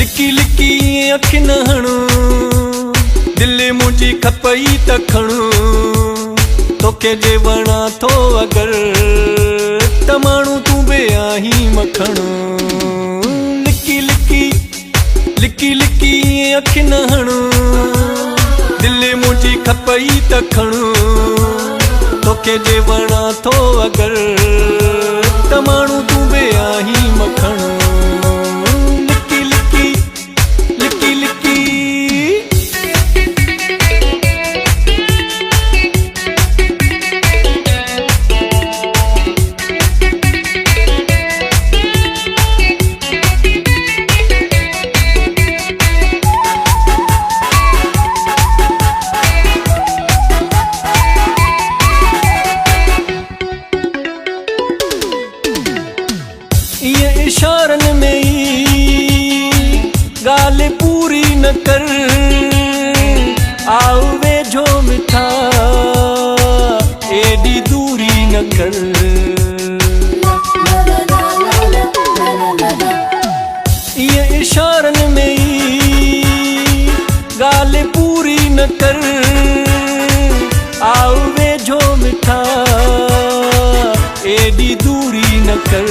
लिकी लिकी अख न हणो दिल मुझी खपई त खणो तोखे जे वणा थो अगर त माण्हू तूं बे आहीं मखणो लिकी लिकी लिकी लिकी अख न हणो दिल मुझी खपई त खणो तोखे जे वणा थो अगर त माण्हू तूं बे आहीं मखणो इशारन में ही गाल पूरी न कर आओ वेझो मिठा एडी दूरी न कर ये इशारन में ही गाल पूरी न कर आओ वेझो मिठा एडी दूरी न कर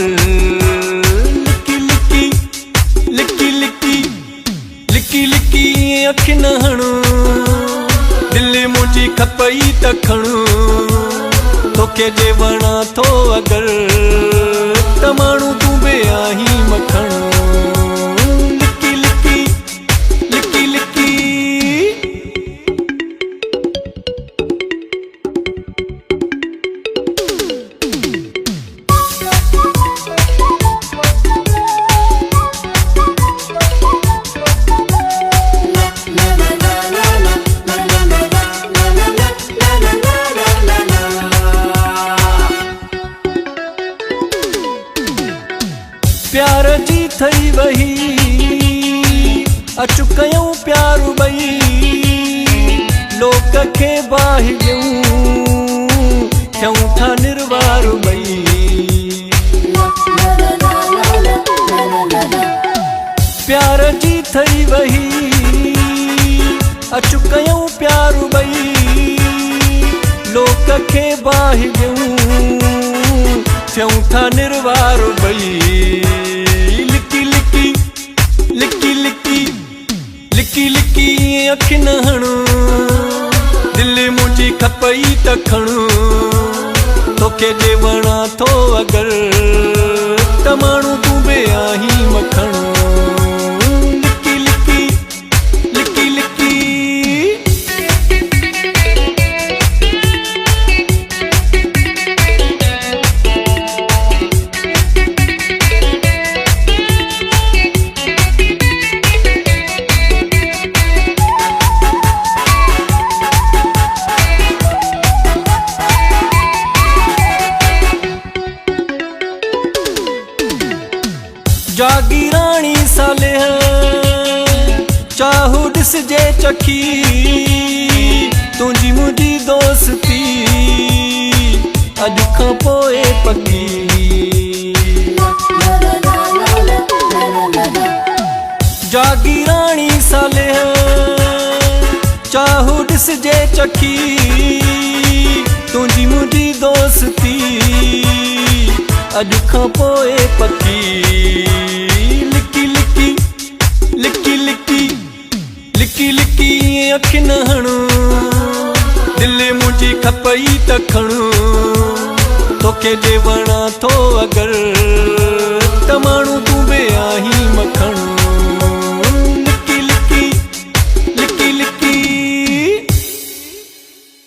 लिकी लिकी अख न हणो दिल मुझी खपई त खणो तोखे जे वणा थो अगर त माण्हू तूं बे आहीं मखणो लिकी लिकी लिकी लिकी प्यार जी थई वही अचु कयूं प्यार बई लोक खे बाहि ॾियूं थियूं था निर्वार बई प्यार जी थई वही अचु कयूं प्यार बई लोक खे बाहि ॾियूं थियूं था निर्वार बई लिकी लिकी लिकी लिकी लिकी लिकी अख न हणो दिल मुझी खपई त खणो तोखे जे वणा थो अगर त माण्हू तूं बे आहीं मखणो लिकी लिकी लिकी लिकी जागीराणी साले चाहू ॾिसजे चखी तुंहिंजी मुंहिंजी दोस्ती अॼु खां पोइ पकी जागीराणी साले चाहू ॾिसजे चखी तुंहिंजी मुंहिंजी दोस्ती अॼु खां पोइ पकी लिकी लिकी लिकी लिकी लिकी लिकी अख न हणो दिल मुझी खपई त खणो तोखे जे वणा थो अगर त माण्हू